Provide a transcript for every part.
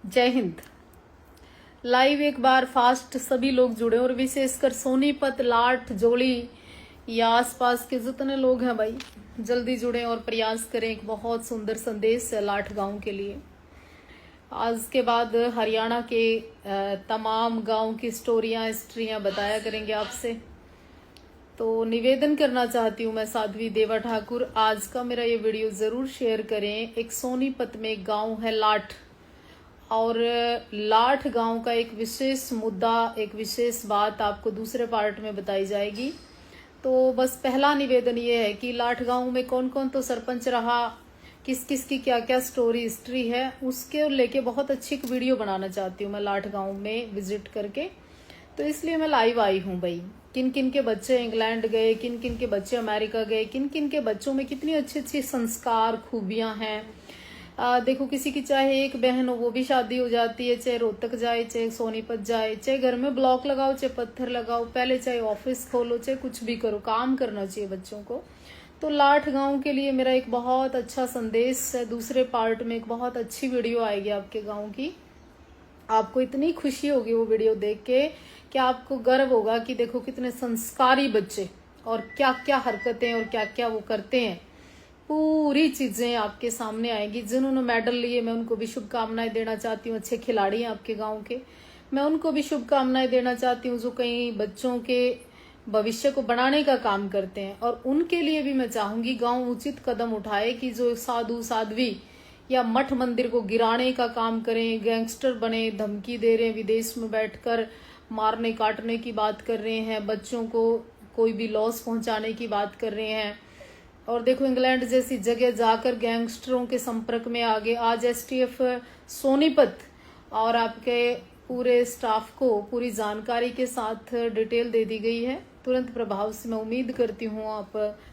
जय हिंद। लाइव एक बार फास्ट सभी लोग जुड़े और विशेषकर सोनीपत, लाठ, जोड़ी या आसपास के जितने लोग हैं भाई जल्दी जुड़े और प्रयास करें। एक बहुत सुंदर संदेश है लाठ गांव के लिए। आज के बाद हरियाणा के तमाम गांव की हिस्ट्रियां बताया करेंगे आपसे। तो निवेदन करना चाहती हूँ मैं साध्वी देवा ठाकुर, आज का मेरा ये वीडियो जरूर शेयर करें। एक सोनीपत में एक गांव है लाठ, और लाठ गांव का एक विशेष मुद्दा, एक विशेष बात आपको दूसरे पार्ट में बताई जाएगी। तो बस पहला निवेदन ये है कि लाठ गांव में कौन कौन तो सरपंच रहा, किस किस की क्या क्या हिस्ट्री है, उसके लेके बहुत अच्छी एक वीडियो बनाना चाहती हूँ मैं लाठ गांव में विजिट करके। तो इसलिए मैं लाइव आई हूँ भाई। किन किन के बच्चे इंग्लैंड गए, किन किन के बच्चे अमेरिका गए, किन किन के बच्चों में कितनी अच्छी अच्छी संस्कार खूबियां हैं। देखो, किसी की चाहे एक बहन हो वो भी शादी हो जाती है, चाहे रोहतक जाए, चाहे सोनीपत जाए, चाहे घर में ब्लॉक लगाओ, चाहे पत्थर लगाओ, पहले चाहे ऑफिस खोलो, चाहे कुछ भी करो, काम करना चाहिए बच्चों को। तो लाठ गांव के लिए मेरा एक बहुत अच्छा संदेश है। दूसरे पार्ट में एक बहुत अच्छी वीडियो आएगी आपके गांव की। आपको इतनी खुशी होगी वो वीडियो देख के कि आपको गर्व होगा कि देखो कितने संस्कारी बच्चे और क्या क्या हरकतें और क्या क्या वो करते हैं। पूरी चीजें आपके सामने आएगी। जिन्होंने मेडल लिए मैं उनको भी शुभकामनाएं देना चाहती हूँ। अच्छे खिलाड़ी हैं आपके गांव के, मैं उनको भी शुभकामनाएं देना चाहती हूँ जो कई बच्चों के भविष्य को बनाने का काम करते हैं। और उनके लिए भी मैं चाहूंगी गांव उचित कदम उठाए कि जो साधु साध्वी या मठ मंदिर को गिराने का काम करें, गैंगस्टर बने, धमकी दे रहे हैं, विदेश में बैठकर मारने काटने की बात कर रहे हैं, बच्चों को कोई भी लॉस पहुंचाने की बात कर रहे हैं। और देखो, इंग्लैंड जैसी जगह जाकर गैंगस्टरों के संपर्क में आ गए। आज एसटीएफ सोनीपत और आपके पूरे स्टाफ को पूरी जानकारी के साथ डिटेल दे दी गई है। तुरंत प्रभाव से मैं उम्मीद करती हूँ आप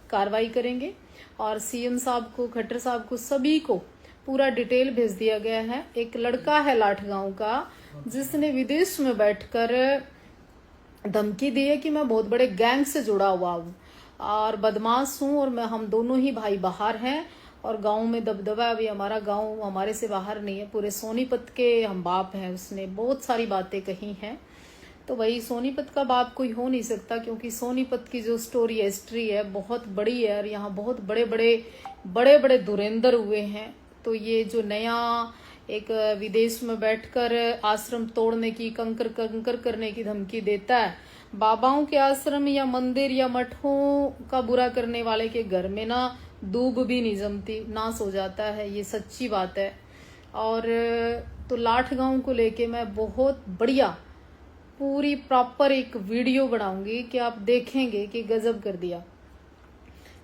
कार्रवाई करेंगे। और सीएम साहब को, खट्टर साहब को, सभी को पूरा डिटेल भेज दिया गया है। एक लड़का है लाठ गांव का जिसने विदेश में बैठकर धमकी दी है कि मैं बहुत बड़े गैंग से जुड़ा हुआ हूँ और बदमाश हूँ, और मैं, हम दोनों ही भाई बाहर हैं और गांव में दबदबा, अभी हमारा गांव हमारे से बाहर नहीं है, पूरे सोनीपत के हम बाप हैं। उसने बहुत सारी बातें कही हैं। तो वही सोनीपत का बाप कोई हो नहीं सकता, क्योंकि सोनीपत की जो हिस्ट्री है बहुत बड़ी है और यहाँ बहुत बड़े बड़े धुरेंद्र हुए हैं। तो ये जो नया एक विदेश में बैठकर आश्रम तोड़ने की, कंकर करने की धमकी देता है, बाबाओं के आश्रम या मंदिर या मठों का बुरा करने वाले के घर में ना दूब भी नहीं जमती, नाश हो जाता है। ये सच्ची बात है। और तो लाठ गांव को लेके मैं बहुत बढ़िया पूरी प्रॉपर एक वीडियो बनाऊंगी कि आप देखेंगे कि गजब कर दिया।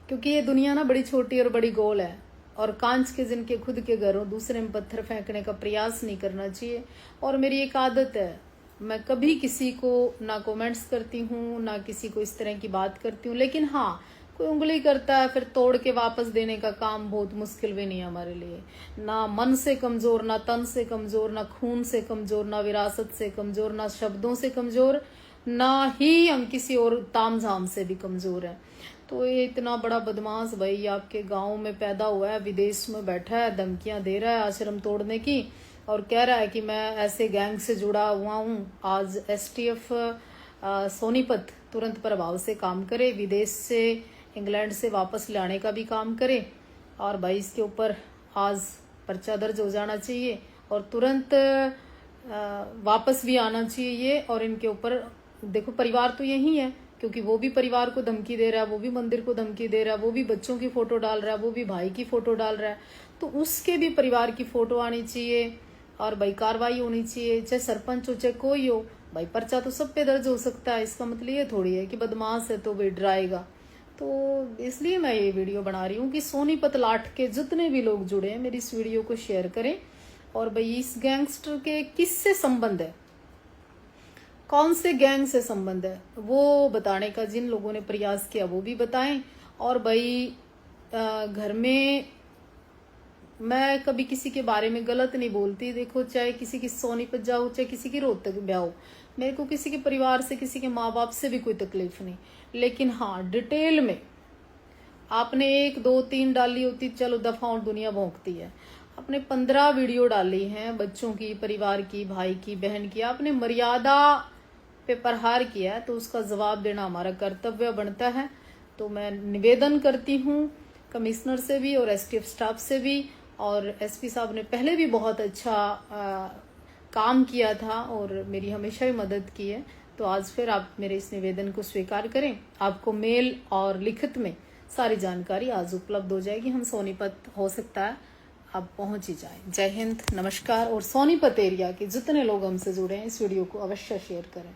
क्योंकि ये दुनिया ना बड़ी छोटी और बड़ी गोल है, और कांच के जिनके खुद के घर हो दूसरे में पत्थर फेंकने का प्रयास नहीं करना चाहिए। और मेरी एक आदत है, मैं कभी किसी को ना कमेंट्स करती हूँ ना किसी को इस तरह की बात करती हूँ। लेकिन हाँ, कोई उंगली करता है फिर तोड़ के वापस देने का काम बहुत मुश्किल भी नहीं है हमारे लिए। ना मन से कमजोर, ना तन से कमजोर, ना खून से कमजोर, ना विरासत से कमजोर, ना शब्दों से कमजोर, ना ही हम किसी और तामझाम से भी कमजोर हैं। तो ये इतना बड़ा बदमाश भाई आपके गांव में पैदा हुआ है, विदेश में बैठा है, धमकियां दे रहा है आश्रम तोड़ने की, और कह रहा है कि मैं ऐसे गैंग से जुड़ा हुआ हूँ। आज एसटीएफ सोनीपत तुरंत प्रभाव से काम करे, विदेश से, इंग्लैंड से वापस लाने का भी काम करे। और भाई इसके ऊपर आज पर्चा दर्ज हो जाना चाहिए और तुरंत वापस भी आना चाहिए। और इनके ऊपर देखो, परिवार तो यही है, क्योंकि वो भी परिवार को धमकी दे रहा है, वो भी मंदिर को धमकी दे रहा है, वो भी बच्चों की फोटो डाल रहा है, वो भी भाई की फोटो डाल रहा है। तो उसके भी परिवार की फोटो आनी चाहिए और भाई कार्रवाई होनी चाहिए। चाहे सरपंच हो चाहे कोई हो, भाई पर्चा तो सब पे दर्ज हो सकता है। इसका मतलब ये थोड़ी है कि बदमाश है तो वे डराएगा। तो इसलिए मैं ये वीडियो बना रही हूँ कि सोनीपत लाठ के जितने भी लोग जुड़े हैं मेरी इस वीडियो को शेयर करें। और भाई इस गैंगस्टर के किससे संबंध है, कौन से गैंग से संबंध है, वो बताने का जिन लोगों ने प्रयास किया वो भी बताएं। और भाई घर में मैं कभी किसी के बारे में गलत नहीं बोलती। देखो, चाहे किसी की सोनीपत जाओ, चाहे किसी की रोहतक ब्याह, मेरे को किसी के परिवार से, किसी के माँ बाप से भी कोई तकलीफ नहीं। लेकिन हाँ, डिटेल में आपने 1 2 3 डाली होती, चलो दफा और दुनिया भौंकती है। आपने 15 वीडियो डाली हैं बच्चों की, परिवार की, भाई की, बहन की, आपने मर्यादा पे प्रहार किया है, तो उसका जवाब देना हमारा कर्तव्य बनता है। तो मैं निवेदन करती हूँ कमिश्नर से भी और एसटीएफ स्टाफ से भी, और एसपी साहब ने पहले भी बहुत अच्छा काम किया था और मेरी हमेशा ही मदद की है। तो आज फिर आप मेरे इस निवेदन को स्वीकार करें। आपको मेल और लिखित में सारी जानकारी आज उपलब्ध हो जाएगी। हम सोनीपत हो सकता है आप पहुंच ही जाए। जय हिंद, नमस्कार। और सोनीपत एरिया के जितने लोग हमसे जुड़े हैं इस वीडियो को अवश्य शेयर करें।